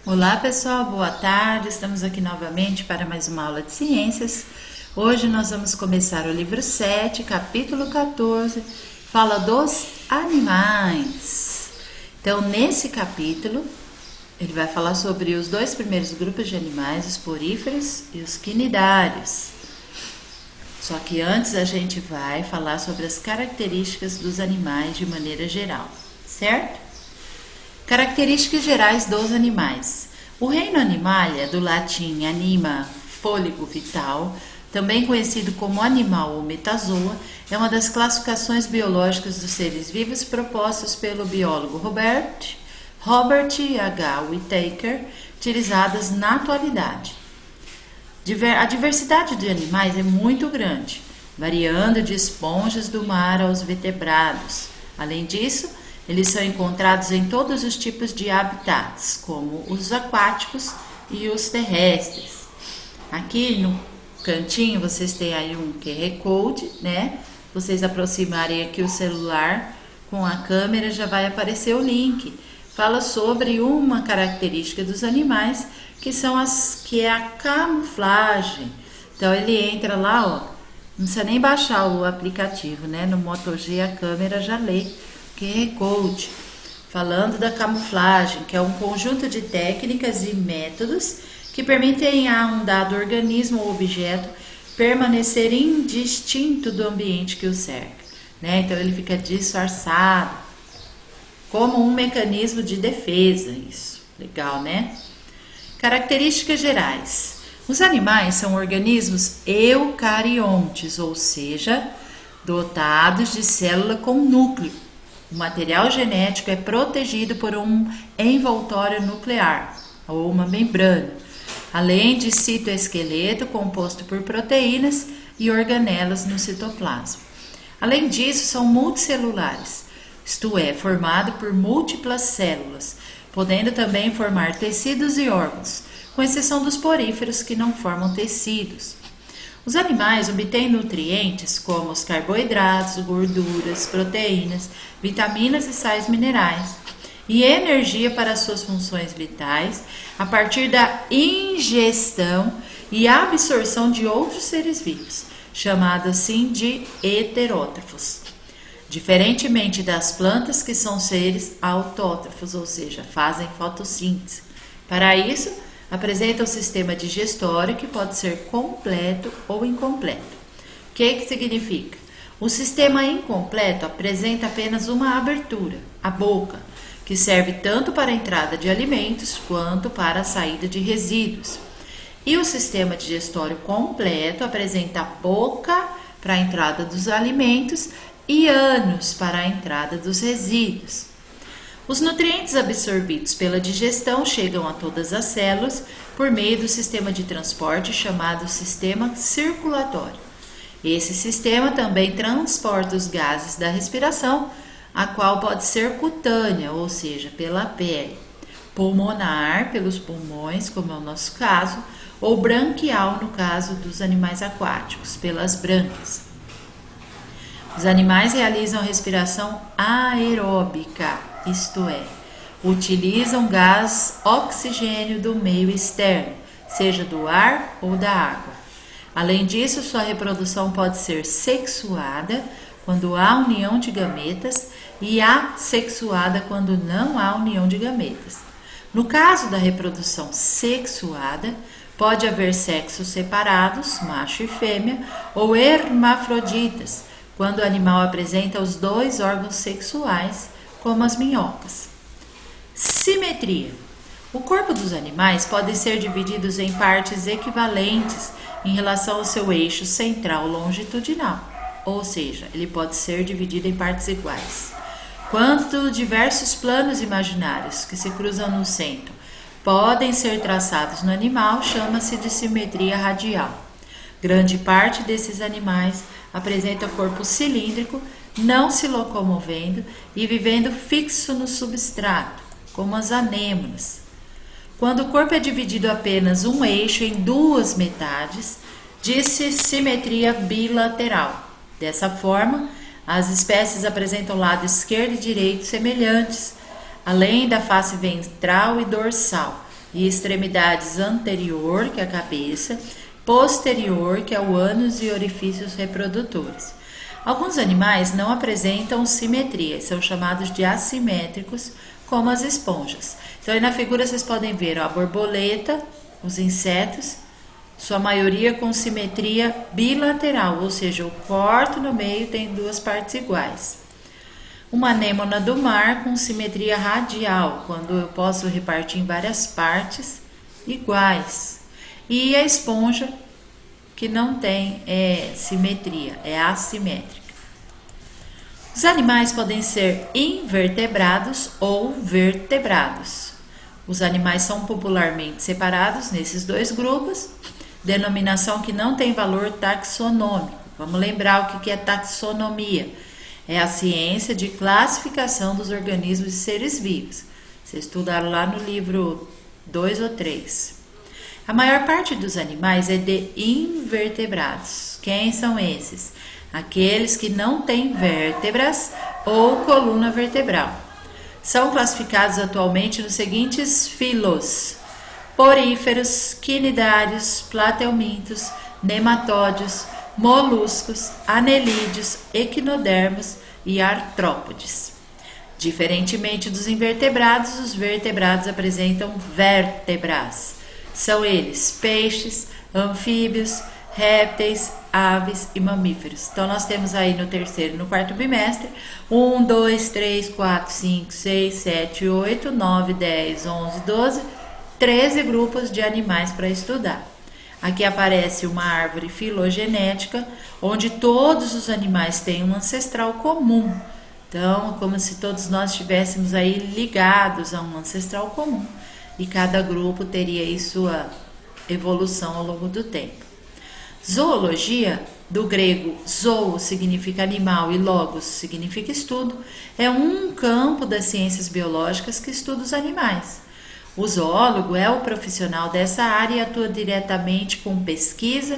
Olá pessoal, boa tarde. Estamos aqui novamente para mais uma aula de ciências. Hoje nós vamos começar o livro 7, capítulo 14, fala dos animais. Então, nesse capítulo, ele vai falar sobre os dois primeiros grupos de animais, os poríferos e os quinidários. Só que antes a gente vai falar sobre as características dos animais de maneira geral, certo? Características gerais dos animais. O reino Animalia, do latim anima, fôlego vital, também conhecido como animal ou metazoa, é uma das classificações biológicas dos seres vivos propostas pelo biólogo Robert H. Whittaker, utilizadas na atualidade. A diversidade de animais é muito grande, variando de esponjas do mar aos vertebrados. Além disso, eles são encontrados em todos os tipos de habitats, como os aquáticos e os terrestres. Aqui no cantinho vocês têm aí um QR Code, né? Vocês aproximarem aqui o celular com a câmera, já vai aparecer o link. Fala sobre uma característica dos animais, que é a camuflagem. Então ele entra lá, ó, não precisa nem baixar o aplicativo, né? No Moto G a câmera já lê QR Code, falando da camuflagem, que é um conjunto de técnicas e métodos que permitem a um dado organismo ou objeto permanecer indistinto do ambiente que o cerca, né? Então ele fica disfarçado, como um mecanismo de defesa. Isso, legal, né? Características gerais. Os animais são organismos eucariontes, ou seja, dotados de célula com núcleo. O material genético é protegido por um envoltório nuclear, ou uma membrana, além de citoesqueleto composto por proteínas e organelas no citoplasma. Além disso, são multicelulares, isto é, formado por múltiplas células, podendo também formar tecidos e órgãos, com exceção dos poríferos que não formam tecidos. Os animais obtêm nutrientes como os carboidratos, gorduras, proteínas, vitaminas e sais minerais e energia para suas funções vitais a partir da ingestão e absorção de outros seres vivos, chamados assim de heterótrofos. Diferentemente das plantas, que são seres autótrofos, ou seja, fazem fotossíntese. Para isso, apresenta um sistema digestório que pode ser completo ou incompleto. O que significa? O sistema incompleto apresenta apenas uma abertura, a boca, que serve tanto para a entrada de alimentos quanto para a saída de resíduos. E o sistema digestório completo apresenta a boca para a entrada dos alimentos e ânus para a entrada dos resíduos. Os nutrientes absorvidos pela digestão chegam a todas as células por meio do sistema de transporte chamado sistema circulatório. Esse sistema também transporta os gases da respiração, a qual pode ser cutânea, ou seja, pela pele, pulmonar, pelos pulmões, como é o nosso caso, ou branquial, no caso dos animais aquáticos, pelas brânquias. Os animais realizam a respiração aeróbica, isto é, utilizam gás oxigênio do meio externo, seja do ar ou da água. Além disso, sua reprodução pode ser sexuada quando há união de gametas e assexuada quando não há união de gametas. No caso da reprodução sexuada, pode haver sexos separados, macho e fêmea, ou hermafroditas, quando o animal apresenta os dois órgãos sexuais, como as minhocas. Simetria. O corpo dos animais pode ser dividido em partes equivalentes em relação ao seu eixo central longitudinal, ou seja, ele pode ser dividido em partes iguais. Quando diversos planos imaginários que se cruzam no centro podem ser traçados no animal, chama-se de simetria radial. Grande parte desses animais apresenta corpo cilíndrico, não se locomovendo e vivendo fixo no substrato, como as anêmonas. Quando o corpo é dividido apenas um eixo em duas metades, diz-se simetria bilateral. Dessa forma, as espécies apresentam lado esquerdo e direito semelhantes, além da face ventral e dorsal, e extremidades anterior, que é a cabeça, posterior, que é o ânus e orifícios reprodutores. Alguns animais não apresentam simetria, são chamados de assimétricos, como as esponjas. Então aí na figura vocês podem ver a borboleta, os insetos, sua maioria com simetria bilateral, ou seja, o corte no meio tem duas partes iguais. Uma anêmona do mar com simetria radial, quando eu posso repartir em várias partes iguais. E a esponja, que não tem simetria, é assimétrica. Os animais podem ser invertebrados ou vertebrados. Os animais são popularmente separados nesses dois grupos, denominação que não tem valor taxonômico. Vamos lembrar o que é taxonomia. É a ciência de classificação dos organismos e seres vivos. Vocês estudaram lá no livro 2 ou 3. A maior parte dos animais é de invertebrados. Quem são esses? Aqueles que não têm vértebras ou coluna vertebral. São classificados atualmente nos seguintes filos: poríferos, quinidários, platelmintos, nematódios, moluscos, anelídeos, equinodermos e artrópodes. Diferentemente dos invertebrados, os vertebrados apresentam vértebras. São eles peixes, anfíbios, répteis, aves e mamíferos. Então nós temos aí no terceiro e no quarto bimestre 1, 2, 3, 4, 5, 6, 7, 8, 9, 10, 11, 12, 13 grupos de animais para estudar. Aqui aparece uma árvore filogenética, onde todos os animais têm um ancestral comum. Então, como se todos nós estivéssemos aí ligados a um ancestral comum. E cada grupo teria aí sua evolução ao longo do tempo. Zoologia, do grego zoo significa animal e logos significa estudo, é um campo das ciências biológicas que estuda os animais. O zoólogo é o profissional dessa área e atua diretamente com pesquisa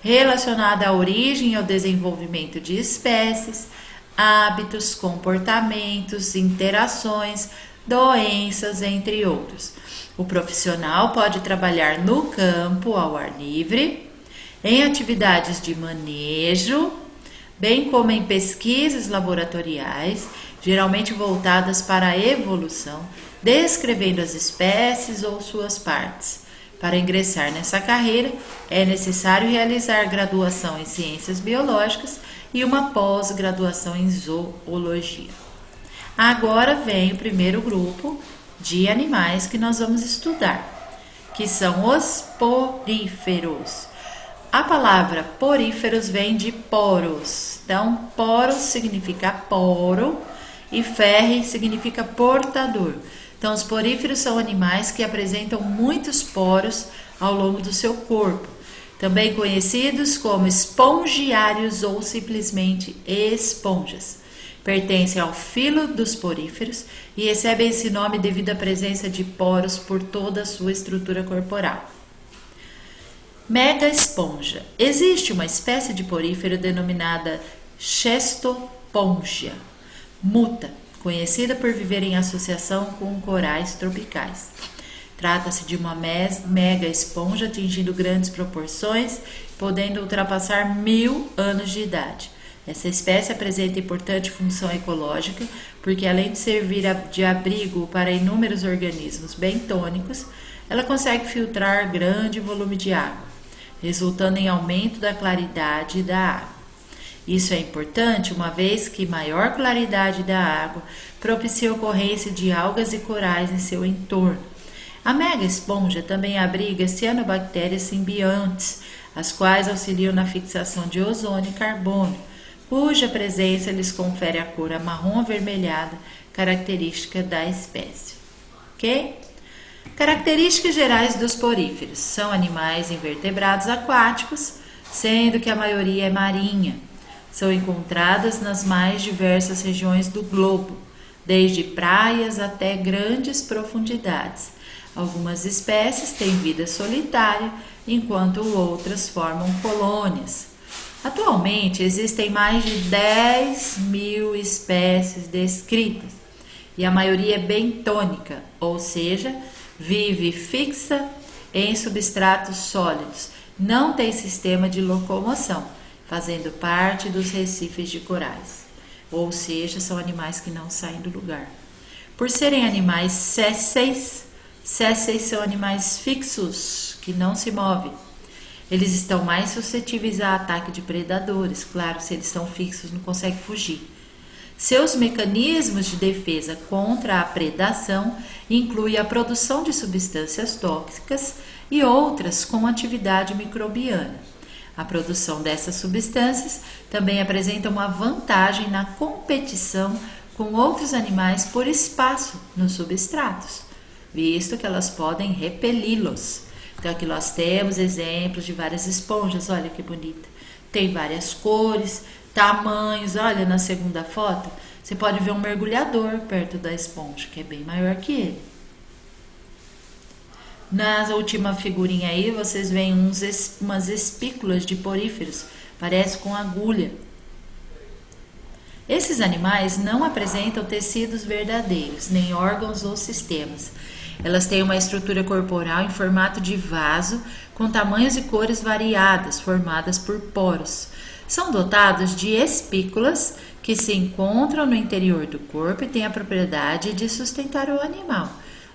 relacionada à origem e ao desenvolvimento de espécies, hábitos, comportamentos, interações, doenças, entre outros. O profissional pode trabalhar no campo, ao ar livre, em atividades de manejo, bem como em pesquisas laboratoriais, geralmente voltadas para a evolução, descrevendo as espécies ou suas partes. Para ingressar nessa carreira, é necessário realizar graduação em ciências biológicas e uma pós-graduação em zoologia. Agora vem o primeiro grupo de animais que nós vamos estudar, que são os poríferos. A palavra poríferos vem de poros. Então, poros significa poro e ferre significa portador. Então, os poríferos são animais que apresentam muitos poros ao longo do seu corpo, também conhecidos como espongiários ou simplesmente esponjas. Pertencem ao filo dos poríferos e recebem esse nome devido à presença de poros por toda a sua estrutura corporal. Mega esponja. Existe uma espécie de porífero denominada Chestopongia muta, conhecida por viver em associação com corais tropicais. Trata-se de uma mega esponja atingindo grandes proporções, podendo ultrapassar 1000 anos de idade. Essa espécie apresenta importante função ecológica, porque além de servir de abrigo para inúmeros organismos bentônicos, ela consegue filtrar grande volume de água, resultando em aumento da claridade da água. Isso é importante, uma vez que maior claridade da água propicia a ocorrência de algas e corais em seu entorno. A mega esponja também abriga cianobactérias simbiontes, as quais auxiliam na fixação de ozônio e carbono, cuja presença lhes confere a cor marrom avermelhada, característica da espécie. Ok? Características gerais dos poríferos. São animais invertebrados aquáticos, sendo que a maioria é marinha. São encontradas nas mais diversas regiões do globo, desde praias até grandes profundidades. Algumas espécies têm vida solitária, enquanto outras formam colônias. Atualmente existem mais de 10.000 espécies descritas. e a maioria é bentônica, ou seja, vive fixa em substratos sólidos, não tem sistema de locomoção, fazendo parte dos recifes de corais, ou seja, são animais que não saem do lugar. Por serem animais sésseis são animais fixos, que não se movem. Eles estão mais suscetíveis a ataque de predadores, claro, se eles estão fixos não conseguem fugir. Seus mecanismos de defesa contra a predação incluem a produção de substâncias tóxicas e outras com atividade microbiana. A produção dessas substâncias também apresenta uma vantagem na competição com outros animais por espaço nos substratos, visto que elas podem repeli-los. Então aqui nós temos exemplos de várias esponjas, olha que bonita. Tem várias cores, tamanhos, olha na segunda foto, você pode ver um mergulhador perto da esponja, que é bem maior que ele. Na última figurinha aí, vocês veem umas espículas de poríferos, parece com agulha. Esses animais não apresentam tecidos verdadeiros, nem órgãos ou sistemas. Elas têm uma estrutura corporal em formato de vaso, com tamanhos e cores variadas, formadas por poros. São dotados de espículas que se encontram no interior do corpo e têm a propriedade de sustentar o animal,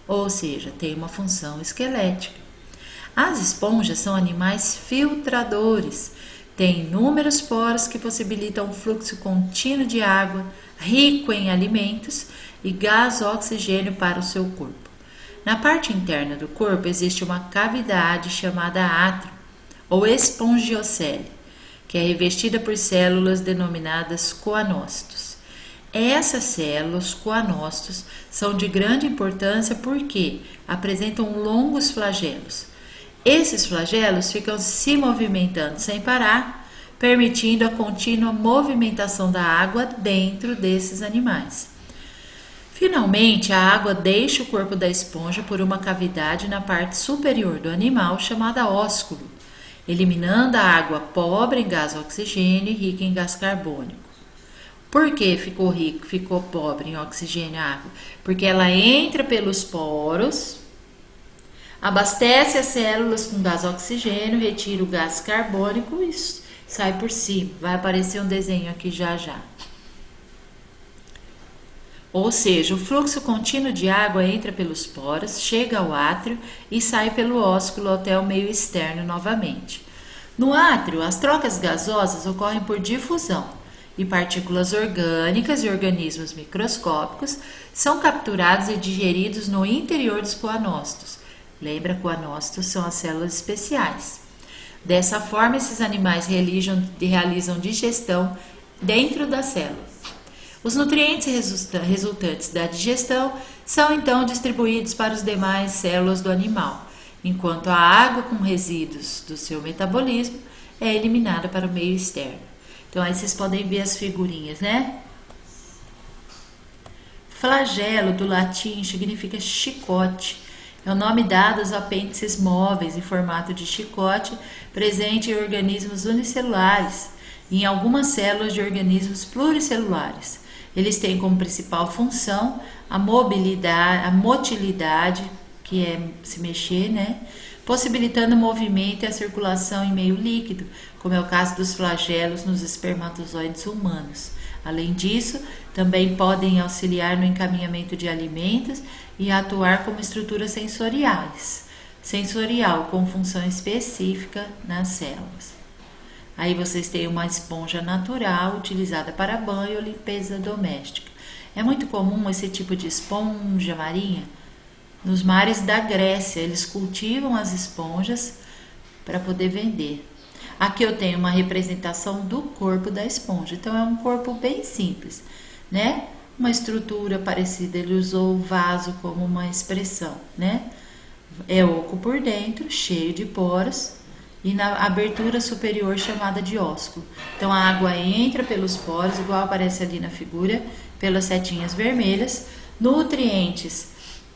ou seja, têm uma função esquelética. As esponjas são animais filtradores, têm inúmeros poros que possibilitam um fluxo contínuo de água, rico em alimentos e gás oxigênio para o seu corpo. Na parte interna do corpo existe uma cavidade chamada átrio ou espongiocele, que é revestida por células denominadas coanócitos. Essas células coanócitos são de grande importância porque apresentam longos flagelos. Esses flagelos ficam se movimentando sem parar, permitindo a contínua movimentação da água dentro desses animais. Finalmente, a água deixa o corpo da esponja por uma cavidade na parte superior do animal chamada ósculo, eliminando a água pobre em gás oxigênio e rica em gás carbônico. Por que ficou pobre em oxigênio e água? Porque ela entra pelos poros, abastece as células com gás oxigênio, retira o gás carbônico e sai por cima. Vai aparecer um desenho aqui já já. Ou seja, o fluxo contínuo de água entra pelos poros, chega ao átrio e sai pelo ósculo até o meio externo novamente. No átrio, as trocas gasosas ocorrem por difusão e partículas orgânicas e organismos microscópicos são capturados e digeridos no interior dos coanócitos. Lembra, coanócitos são as células especiais. Dessa forma, esses animais realizam digestão dentro da célula. Os nutrientes resultantes da digestão são então distribuídos para as demais células do animal, enquanto a água com resíduos do seu metabolismo é eliminada para o meio externo. Então aí vocês podem ver as figurinhas, né? Flagelo, do latim, significa chicote. É o nome dado aos apêndices móveis em formato de chicote, presente em organismos unicelulares e em algumas células de organismos pluricelulares. Eles têm como principal função a motilidade, que é se mexer, né? Possibilitando o movimento e a circulação em meio líquido, como é o caso dos flagelos nos espermatozoides humanos. Além disso, também podem auxiliar no encaminhamento de alimentos e atuar como estruturas sensorial com função específica nas células. Aí vocês têm uma esponja natural utilizada para banho ou limpeza doméstica. É muito comum esse tipo de esponja marinha nos mares da Grécia. Eles cultivam as esponjas para poder vender. Aqui eu tenho uma representação do corpo da esponja. Então é um corpo bem simples, né? Uma estrutura parecida, ele usou o vaso como uma expressão, né? É oco por dentro, cheio de poros, e na abertura superior chamada de ósculo. Então a água entra pelos poros, igual aparece ali na figura, pelas setinhas vermelhas. Nutrientes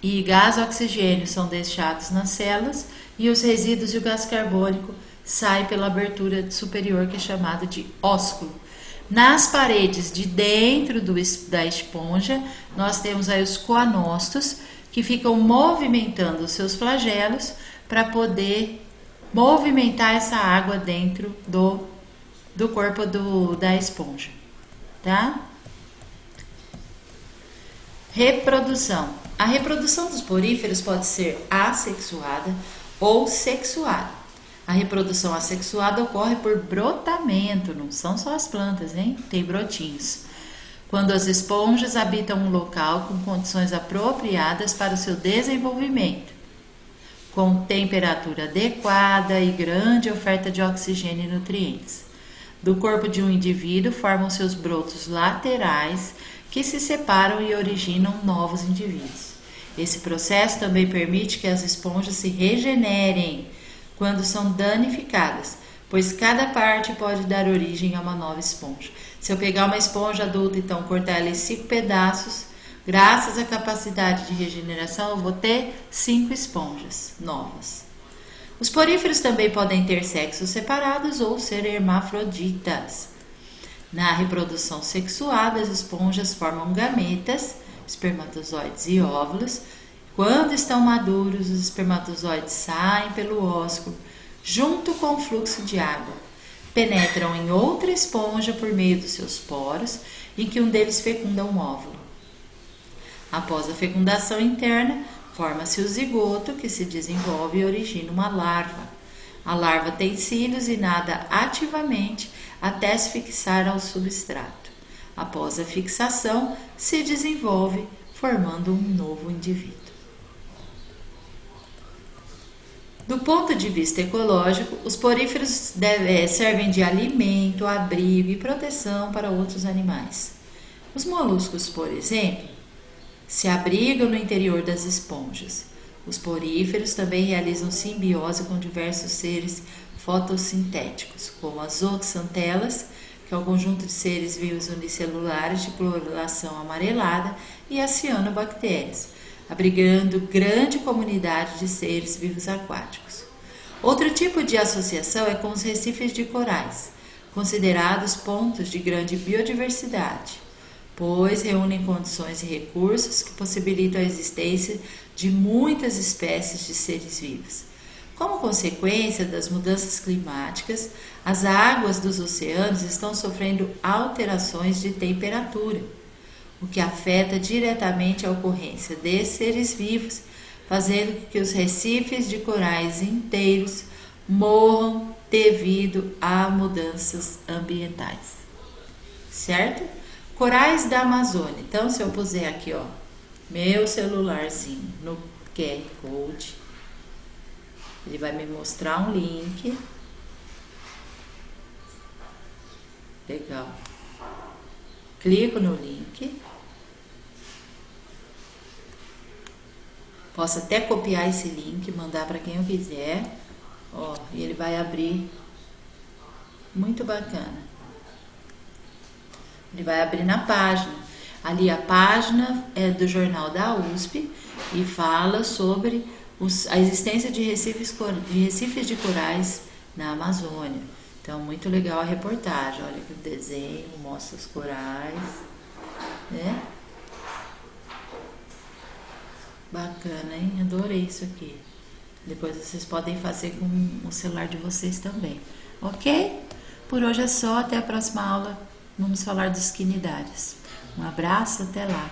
e gás oxigênio são deixados nas células e os resíduos e o gás carbônico saem pela abertura superior, que é chamada de ósculo. Nas paredes de dentro da esponja, nós temos aí os coanostos, que ficam movimentando os seus flagelos para poder movimentar essa água dentro do corpo da esponja, tá? Reprodução. A reprodução dos poríferos pode ser assexuada ou sexuada. A reprodução assexuada ocorre por brotamento, não são só as plantas, hein? Tem brotinhos. Quando as esponjas habitam um local com condições apropriadas para o seu desenvolvimento, com temperatura adequada e grande oferta de oxigênio e nutrientes. Do corpo de um indivíduo formam seus brotos laterais que se separam e originam novos indivíduos. Esse processo também permite que as esponjas se regenerem quando são danificadas, pois cada parte pode dar origem a uma nova esponja. Se eu pegar uma esponja adulta e então cortar ela em 5 pedaços, graças à capacidade de regeneração, eu vou ter 5 esponjas novas. Os poríferos também podem ter sexos separados ou ser hermafroditas. Na reprodução sexuada, as esponjas formam gametas, espermatozoides e óvulos. Quando estão maduros, os espermatozoides saem pelo ósculo, junto com o fluxo de água. Penetram em outra esponja por meio dos seus poros, em que um deles fecunda um óvulo. Após a fecundação interna, forma-se o zigoto, que se desenvolve e origina uma larva. A larva tem cílios e nada ativamente até se fixar ao substrato. Após a fixação, se desenvolve, formando um novo indivíduo. Do ponto de vista ecológico, os poríferos servem de alimento, abrigo e proteção para outros animais. Os moluscos, por exemplo, se abrigam no interior das esponjas. Os poríferos também realizam simbiose com diversos seres fotossintéticos, como as zooxantelas, que é o conjunto de seres vivos unicelulares de coloração amarelada, e as cianobactérias, abrigando grande comunidade de seres vivos aquáticos. Outro tipo de associação é com os recifes de corais, considerados pontos de grande biodiversidade, pois reúnem condições e recursos que possibilitam a existência de muitas espécies de seres vivos. Como consequência das mudanças climáticas, as águas dos oceanos estão sofrendo alterações de temperatura, o que afeta diretamente a ocorrência de seres vivos, fazendo com que os recifes de corais inteiros morram devido a mudanças ambientais. Certo? Corais da Amazônia. Então, se eu puser aqui, ó, meu celularzinho no QR Code, ele vai me mostrar um link. Legal. Clico no link. Posso até copiar esse link, mandar para quem eu quiser. Ó, e ele vai abrir. Muito bacana. Ele vai abrir na página. Ali a página é do jornal da USP e fala sobre a existência de recifes de corais na Amazônia. Então, muito legal a reportagem. Olha que o desenho mostra os corais, né? Bacana, hein? Adorei isso aqui. Depois vocês podem fazer com o celular de vocês também. Ok? Por hoje é só. Até a próxima aula. Vamos falar dos quinidários. Um abraço, até lá.